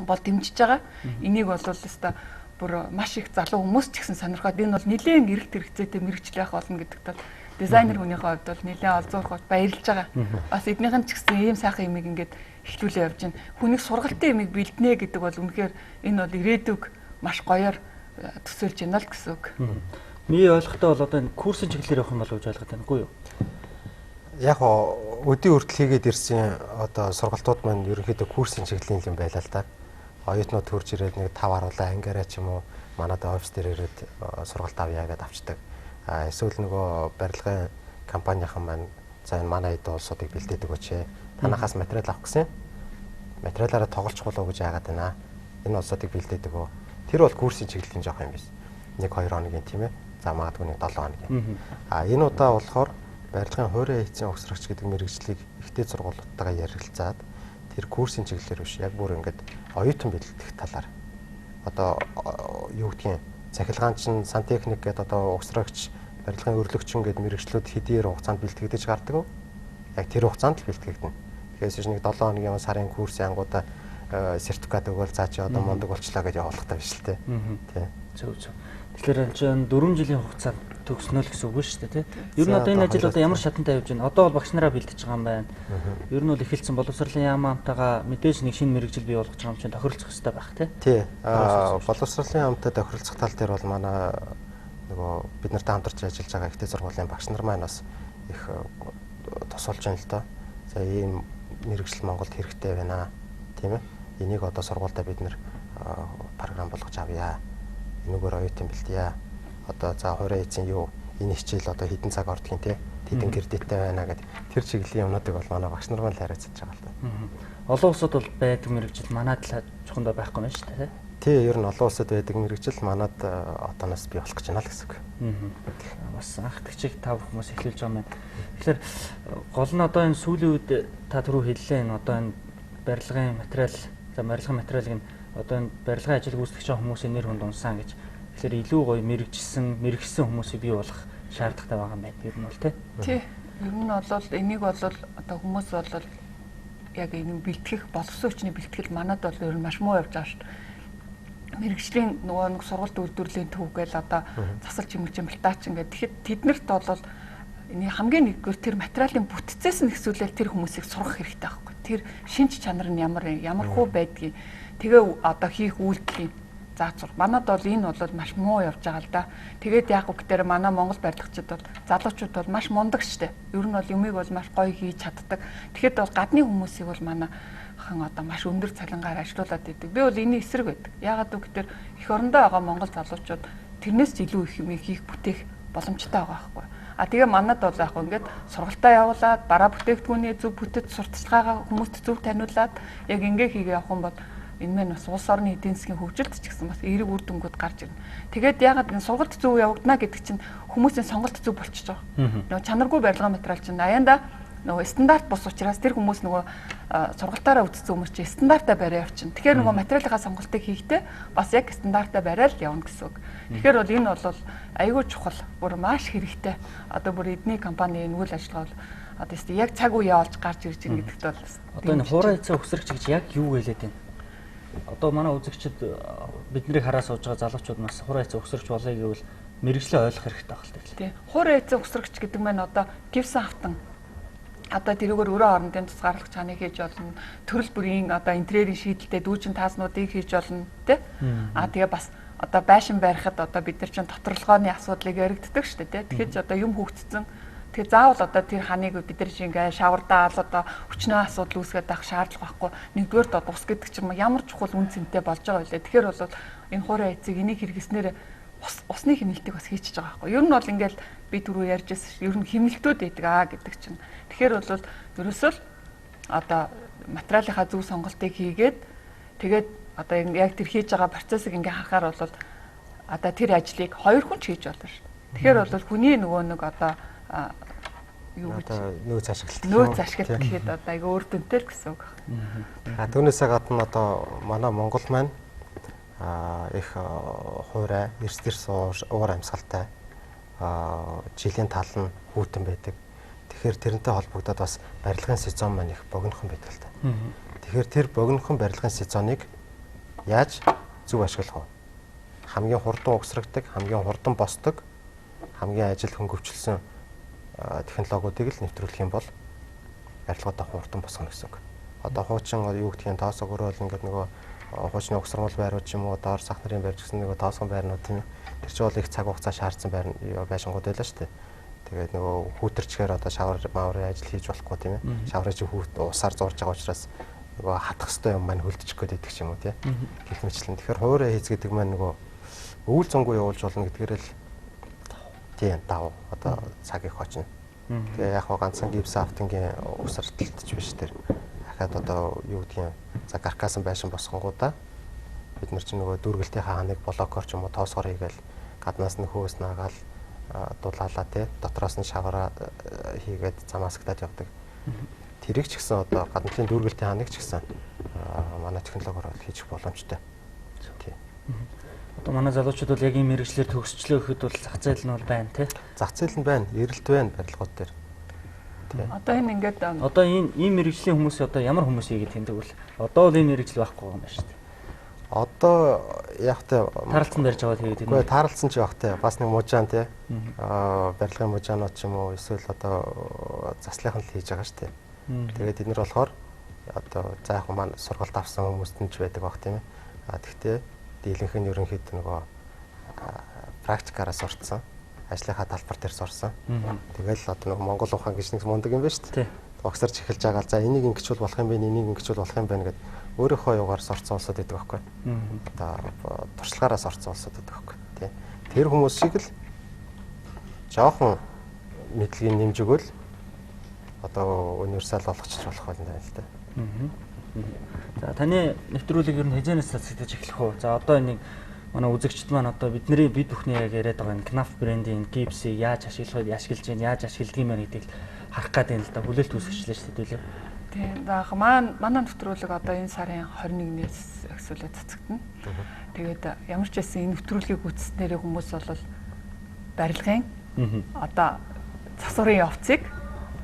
бол дэмжиж байгаа. Энийг бол өстой бүр маш их залуу хүмүүс ч гэсэн сонирхоод энэ бол нэлээд эрэлт хэрэгцээтэй мэрэгжил явах болно гэдэгт бол дизайнер хүнийхээ хувьд бол нэлээд олзуурах баярлж байгаа. Бас эднийхэн ч гэсэн ийм сайхан юмыг ингээд эхлүүлээ явж байна. Хүнийг сургалтын юмыг бэлднэ гэдэг бол үнэхээр энэ бол ирээдүг маш гоёор төсөөлж байна л гэсэн үг. Миний ойлгохтой бол одоо энэ курсын чиглэлээр явах юм болов уу гэж ойлгоод байна. Үгүй юу? Яг өдийн хүртэл хийгээд ирсэн одоо сургалтууд маань ерөнхийдөө курсын чиглэлийн юм байлаа л да. Оюутнууд төрж ирээд нэг 5 харуулаа ангиараа ч юм уу манайд офис дээр ирээд сургалт авъя гэдээ авчдаг. Эсвэл нөгөө барилгын компанийн маань за энэ манай эд улсуудыг бэлдээдэг өчөө. Танахаас материал авах гэсэн. Материалаараа тоглож болоо гэж яагаад байна. Энэ улсуудыг бэлдээдэг өө. Тэр бол курсын чиглэлийн жоох юм биш. 1-2 хоногийн тийм ээ. За магадгүй 7 хоногийн. Энэ удаа болохоор барилгын хуурай эцсийн өгсрөгч гэдэг мэрэгжлийг ихтэй сургуулиудтайгаа ярилцаад тэр курсын чиглэлээр биш яг бүр ингээд оюутан бэлтгэх талаар одоо юу гэдгийг цахилгаанчин сантехник гэдэг одоо өгсрөгч барилгын өрлөгчин гэдэг мэрэгжлүүд хэдийгээр хугацаанд бэлтгэгдэж гардаг. Яг тэр хугацаанд л бэлтгэгдэнэ. Тэгэхээр нэг 7 хоногийн сарын курсын ангуудаа сертификат өгөөл заа чи одоо мундаг болчлаа гэж явуулах таа биш л те. Тий. Зөв. Тэгэхээр энэ 4 жилийн хугацаанд төгснөө л гэсэн үг шүү дээ тий. Ер нь одоо энэ ажил одоо ямар шатантай явж байна? Одоо бол багш нараа бэлдэж байгаа юм байна. Ер нь бол эхэлсэн боловсролын яам амтайгаа мэдээж нэг шинэ мэрэгжил бий болгож байгаа юм чинь тохиролцох хэрэгтэй байх тий. Тий. Боловсролын яамтай тохиролцох тал дээр бол манай нөгөө бид нартай хамтарч ажиллаж байгаа ихтэй сургуулийн багш нар маань бас их тусалж байна л доо. За ийм мэрэгжил Монголд хэрэгтэй байна тийм ээ. Энийг одоо сургуультай бид нэр програм болгож авъя. Энэгээр оюутан бэлтгийа. Одоо за хуурай эзэн юу энэ хичээл одоо хэдэн цаг ордгийн те хэдэн кредиттэй байна гэдэг тэр чиглэлийн юмнуудыг бол манай багш нар маань хариуцж байгаа л да. Олон улсууд бол байдаг мэрэгжил манайд л чухандаа байхгүй юм шүү дээ. Тий, ер нь олон улсад байдаг мэрэгжил манайд одооноос бий болох гэж байна л гэсэн үг. Бас анх тэгчиг тав хүмүүс эхлүүлж байгаа юм байна. Тэгэхээр гол нь одоо энэ сүүлийн үед та түрүү хэллээ энэ одоо энэ барилгын материал за барилгын материалыг нь одоо энэ барилгын ажил гүйцэтгэж байгаа хүмүүсийн нэр хүнд унсан гэж. Тэгэхээр илүү гоё мэрэгсэн хүмүүсийг бий болох шаардлагатай байгаа юм байна. Ер нь бол тий. Ер нь бол энийг бол одоо хүмүүс бол яг энэ бэлтгэх боловсруучны бэлтгэл манад бол ер нь маш муу явж байгаа шүү дээ. Мэргэжлийн нөгөө нэг сургалт үйлдвэрлэлийн төв гээл одоо засал чимэгч амбалтаач ингээд тэгэхэд тэднэрт бол энэ хамгийн нэгдүгээр тэр материалын бүтцээс нь хэсүүлэл тэр хүмүүсийг сургах хэрэгтэй байхгүй. Тэр шинж чанар нь ямар хөө байдгийг тэгээ одоо хийх үйлдэлийн заацур. Манад бол энэ бол маш муу явж байгаа л да. Тэгээд яг үгээр манай Монгол барилгачид бол залуучууд бол маш мундаг штэ. Ер нь бол юмыг бол маш гоё хийж чаддаг. Тэгэхэд бол гадны хүмүүсийг бол манай хан одоо маш өндөр цалингаар ажилуулад идэг. Би бол энэ эсрэг байдаг. Яагаад гэвэл эх орондоо байгаа монгол залуучууд тэрнээс ч илүү их юм хийх бүтээх боломжтой байгаа байхгүй. Тэгээ манад бол яг ингээд сургалтаа явуулаад бараа бүтээгдэхүүний зөв бүтэц сурталчилгаагаа хүмүүст зөв таниулаад яг ингээ хийгээ явах юм бол энэ мань бас улс орны эдийн засгийн хөгжилд ч гэсэн бас эерэг үр дүнгууд гарч ирнэ. Тэгээд ягаад энэ сургалт зөв явагдана гэдэг чинь хүмүүсийн сонголт зөв болчихж байгаа. Нөгөө чанаргүй барилгын материал чинь аяанда нөгөө стандарт бус учраас тэр хүмүүс нөгөө сургалтаараа үзсэн хүмүүс чинь стандартаа барай явчихна. Тэгэхээр нөгөө материалынхаа сонголтыг хийхдээ бас яг стандартаа барай л явна гэсэн үг. Тэгэхээр бол энэ бол айгүй чухал, бүр маш хэрэгтэй. Одоо бүр эдний компани энэ үйл ажиллагаа бол одоо яг цаг үе явуулж гарч ирж байгаа гэдэгт бол одоо энэ хуурай эцэг өгсрөгч гэж яг юу хэлээд байна? Одоо манай үзэгчид биднийг хараа сууж байгаа залуучууд бас хуурай эцэг өгсрөгч болъё гэвэл мэрэгжлээ ойлгох хэрэгтэй байх л тийм. Хуурай эцэг өгсрөгч гэдэг маань одоо гивсэн автан одоо тэрүүгээр өрөө хоорондын тусгаарлагч ханыг хийж болно. Төрөл бүрийн одоо интерьерийн шийдэлтэй дүүжин тааснуудыг хийж болно тий. Тэгээ бас одоо байшин барихад одоо бид нар чинь доторлогооны асуудлыг яригддаг шүү дээ тий. Тэгэхээр ч одоо юм хөгжсөн. Тэгээ заавал одоо тэр ханыг бид нар чинь ингээ шавардаал одоо хүчнээ асуудал үүсгээд авах шаардлага байхгүй. Нэгдүгээр одоо ус гэдэг чинь ямар чухал үн цэнтэй болж байгаа вэ? Тэгэхээр бол энэ хуурай эцэг энийг хэрэглэснээр усны хэмнэлтийг бас хийчихэж байгаа байхгүй. Ер нь бол ингээл би түрүү ярьж байсан ер нь хэмнэлтүүд байдаг гэдэг чинь. Тэгэхээр бол ерөөсөө л одоо материалынхаа зөв сонголтыг хийгээд тэгээд одоо яг тэр хийж байгаа процессыг ингээ харахаар бол одоо тэр ажлыг хоёр хүн ч хийж болно шүү дээ. Тэгэхээр бол хүний нөгөө нэг одоо юу гэж нөөц ашиглалт. Нөөц ашиглалт гэхэд одоо айгаа өөр дүнтэй л гэсэн үг байна. Түүнээсээ гадна одоо манай Монгол маань их хуурай, эрс уур амьсгалтай жилийн тал нь хүйтэн байдаг. Тэгэхээр тэрнтэй холбогдоод бас барилгын сезон маань их богинохон байдаг л та. Тэгэхээр тэр богинохон барилгын сезоныг яаж зөв ашиглах вэ? Хамгийн хурдан угсрагдаг, хамгийн хурдан босдог, хамгийн ажил хөнгөвчлсөн технологиудыг л нэвтрүүлэх юм бол барилгуудаа хурдан босгоно гэсэн үг. Одоо хуучин юу гэдгийг тоос өгөрөөл ингээд нөгөө хуучны угсармал байрууд ч юм уу доор сах нарын байр гэсэн нөгөө тоосгон байрнууд тийм ээ. Тэр чинь бол их цаг хугацаа шаардсан байшингууд байлаа шүү дээ. Тэгээд нөгөө хүүтэрчгээр одоо шавар мааврын ажил хийж болохгүй тийм ээ. Шаврын чи усаар зурж байгаа учраас нөгөө хатах хэвээр юм маань хөлдөж гээд идэх юм уу тийм ээ. Гэх мэтлэн. Тэгэхээр хуурай хийц гэдэг маань нөгөө өвөл зөнгөө явуулж болно гэдгээр л тийм дав одоо цаг их очно. Тэгээ яг хаа ганцхан гипс автингийн усарталтч биш тэр. Дахиад одоо юу гэдгийг за каркасан байшин босгонгуудаа бид нар чинь нөгөө дүүргэлтийнхаа ханыг блокор ч юм уу тоосгоор хийгээл гаднаас нь хөөс наагаал дулаалаа тий дотроос нь шавараа хийгээд замаасгтаад явдаг. Тэрийг ч гэсэн одоо гаднын дүүргэлтийн ханыг ч гэсэн манай технологиор хийж боломжтой. Тий. Одоо манай залуучууд бол яг ийм мэрэгчлэр төгсчлөө гэхэд бол зах зээл нь бол байна тий. Зах зээл нь байна, эрэлт байна барилгууд дээр. Одоо энэ ингээд одоо ийм мэрэгжлийн хүмүүс одоо ямар хүмүүс ийгээд тэндэг бол одоо бол ийм мэрэгжил байхгүй юм байна шүү дээ. Одоо яг та таралцсан барьж аваад хийгээд байна. Үгүй таралцсан ч явах те бас нэг мужаан те барилгын мужаанууд ч юм уу эсвэл одоо заслынхан л хийж байгаа шүү дээ. Тэгээд эднэр болохоор одоо за яг маань сургалт авсан хүмүүст нь ч байдаг баг тийм ээ. Тэгтээ дийлэнх нь ерөнхийдөө нөгөө практикаараа сурцсан. Ажлынхаа талбар дээр сурсан. Тэгэл одоо нэг Монгол ухаан гэж нэг мундаг юм байна шүү дээ. Огсорч эхэлж байгаа. За энийг ингэж болох юм бэ, энийг ингэж болох юм байна гэд өөрийнхөө югаар сурцсан улсууд байдаг байхгүй. Одоо туршлагаараа сурцсан улсууд байдаг байхгүй. Тий. Тэр хүмүүс шиг л жоохон мэдлэгийг нэмж өгөөл одоо универсал болгочих болох байна л да. За таны нэвтрүүлэг ер нь хязгаарнаас цацагдаж эхлэх үү? За одоо энийг манай үзэгчд маань одоо бидний бид бүхний яг яриад байгаа энэ Knauf брендийн гипсийг яаж ашиглаж байна, яаж ашигладаг юм бэ гэдгийг харах гээд байна л да. Хүлээлт үүсгэжлээ шүү дээ лээ. Тийм. За манай нэвтрүүлэг одоо энэ сарын 21-ээс эхлүүлээд цацагдана. Тэгээд ямар ч байсан энэ нэвтрүүлгийг үзснээр хүмүүс бол барилгын одоо засварын явцыг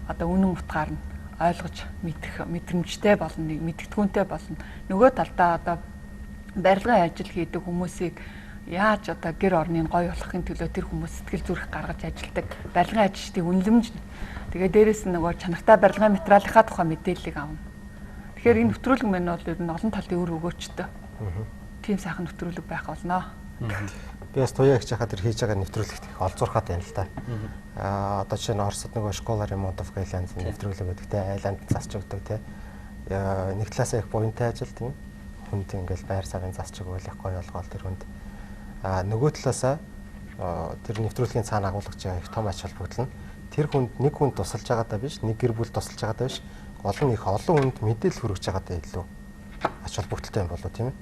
одоо үнэн утгаар нь ойлгож мэдэх мэдрэмжтэй болно, нэг мэдгэдэггүнтэй болно. Нөгөө талдаа одоо барилгын ажил хийдэг хүмүүсийг яаж одоо гэр орныг гоё болгохын төлөө тэр хүмүүс сэтгэл зүрх гаргаж ажилладаг барилгын ажилчдын үнэлэмж. Тэгээ дээрэс нь нөгөө чанартай барилгын материалынхаа тухай мэдээллийг авна. Тэгэхээр энэ нэвтрүүлэг мань бол ер нь олон талын өр өгөөчтэй. Тийм сайхан нэвтрүүлэг байх болно. Би бас туяа гэж хахад тэр хийж байгаа нэвтрүүлэгт их олзуурхаад байна л да. Одоо жишээ нь Оросд нөгөө школа ремонтов айланд нэвтрүүлэг байдаг те айланд засч өгдөг те. Нэг талаасаа их буянтай ажил тийм. Хүнд ингээл байр сарын засч өгөөл их гоё болгоол тэр хүнд. Нөгөө талаасаа тэр нэвтрүүлгийн цаана агуулгаж байгаа их том ач холбогдол нь тэр хүнд нэг хүн тусалж байгаадаа биш, нэг гэр бүл тусалж байгаадаа биш, гол нь их олон хүнд мэдээлэл хүргэж байгаадаа илүү ач холбогдолтой юм болоо тийм ээ.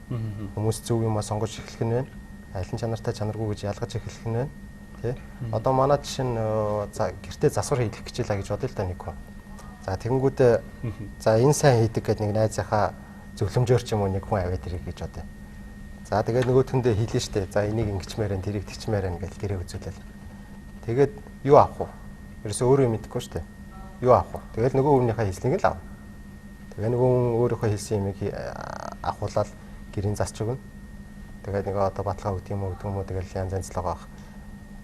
Хүмүүс зөв юмаа сонгож эхлэх нь байна. Айлын чанартай чанаргүй гэж ялгаж эхлэх нь байна. Тэ. Одоо манай жишээ нь гэртээ засвар хийх гэжээлээ гэж бодъё л да нэг хүн. За тэгэнгүүтээ за энэ сайн хийдэг гэдэг нэг найзынхаа зөвлөмжөөр ч юм уу нэг хүн аваад ирэх гэж бодъё. За тэгээд нөгөө төндөө хэлнэ штэ. За энийг ингэчмээр энэ тэрийг тэгчмээр энэ гэж гэрээ үзүүлэл. Тэгээд юу авах вэ? Ерөөсөө өөрөө мэдэхгүй штэ. Юу авах вэ? Тэгэл нөгөө хүнийхээ хэлснийг л ав. Тэгээ нөгөө хүн өөрийнхөө хэлсэн юмыг авахуулаад гэрийн засч өгнө. Тэгээд нөгөө одоо баталгаа өгдөг юм уу тэгэл янз янз л байгаа.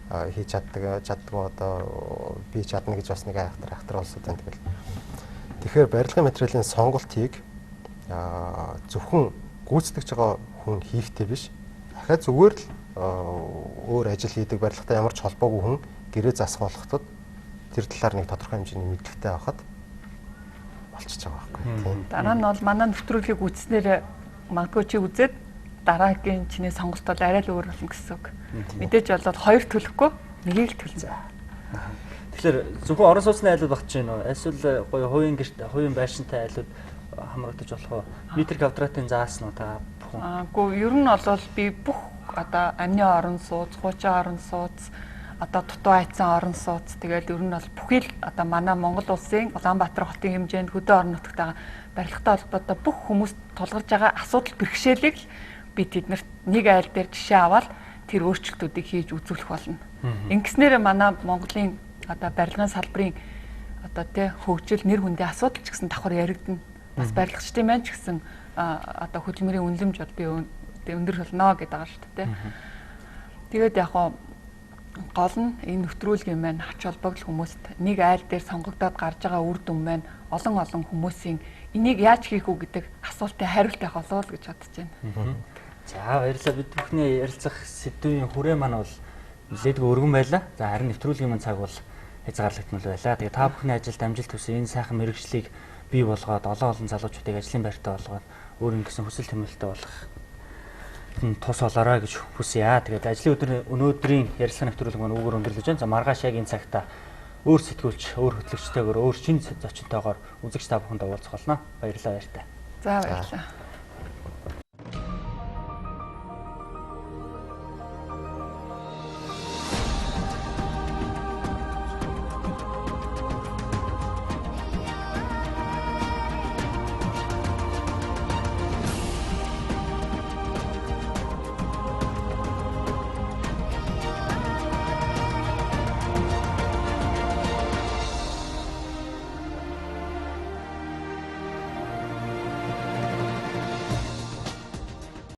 Хийж чаддгүй одоо би чадна гэж бас нэг айхтар улсууд байна тэгэл. Тэгэхээр барилгын материалын сонголтыг зөвхөн гүйцэтгэж байгаа хүн хийхтэй биш. Дахиад зүгээр л өөр ажил хийдэг барилгатай ямар ч холбоогүй хүн гэрээ засах болоход тэр талаар нэг тодорхой хэмжээний мэдлэгтэй байхад болчихж байгаа байхгүй. Дараа нь бол манай нэвтрүүлгийг үзснээр магадгүй чи үзээд дараагийн чиний сонголт бол арай л өөр болно гэсэн үг. Мэдээж бол хоёр төлөхгүй нэгийг л төлнө. Тэгэхээр зөвхөн орон сууцны айлууд багч байна уу? Эсвэл гоё хувийн байшинтай айлууд хамрагдаж болох уу? Метр квадратын заасан уу та бүхэн? Үгүй ер нь бол би бүх одоо амны орон сууц, хуучин орон сууц, одоо дутуу айцсан орон сууц тэгэл ер нь бол бүхий л одоо манай Монгол улсын Улаанбаатар хотын хэмжээнд хөдөө орон нутгатайгаа барилгатай холбоотой бүх хүмүүс тулгарч байгаа асуудал бэрхшээлийг би тэднэрт нэг айл дээр жишээ аваад тэр өөрчлөлтүүдийг хийж үзүүлэх болно. Ингэснээр манай Монголын одоо барилгын салбарын одоо тэ хөгжил нэр хүндийн асуудал ч гэсэн давхар яригдана. Бас барилгачдын маань ч гэсэн одоо хөдөлмөрийн үнэлэмж бол би тий өндөр болно гэдэг байгаа шүү дээ. Тэгээд яг гол нь энэ нэвтрүүлгийн маань ач холбогдол хүмүүст нэг айл дээр сонгогдоод гарч байгаа үр дүн маань олон хүмүүсийн энийг яаж хийх үү гэдэг асуултын хариулт авах болов уу гэж бодож байна. За баярлалаа. Бид бүхний ярилцах сэдвийн хүрээ маань бол нэлээдгүй өргөн байлаа. За харин нэвтрүүлгийн маань цаг бол хязгаарлагдмал байлаа. Тэгээ та бүхний ажилд амжилт хүсье. Энэ сайхан мэргэжлийг бий болгоод олон залуучуудыг ажлын байртаа болгоод өөр ингэсэн хүсэл тэмүүлэлтэй болох тус болоорой гэж хүсье. Тэгээд ажлын өнөөдрийн ярилцлага нэвтрүүлэг маань үүгээр өндөрлөж байна. За маргааш яг энэ цагта өөр сэтгүүлч, өөр хөтлөгчтэйгээр, өөр шинэ зочинтойгоор үзэгч та бүхэнд уулзах болно. Баярлалаа баяртай. За баярлалаа.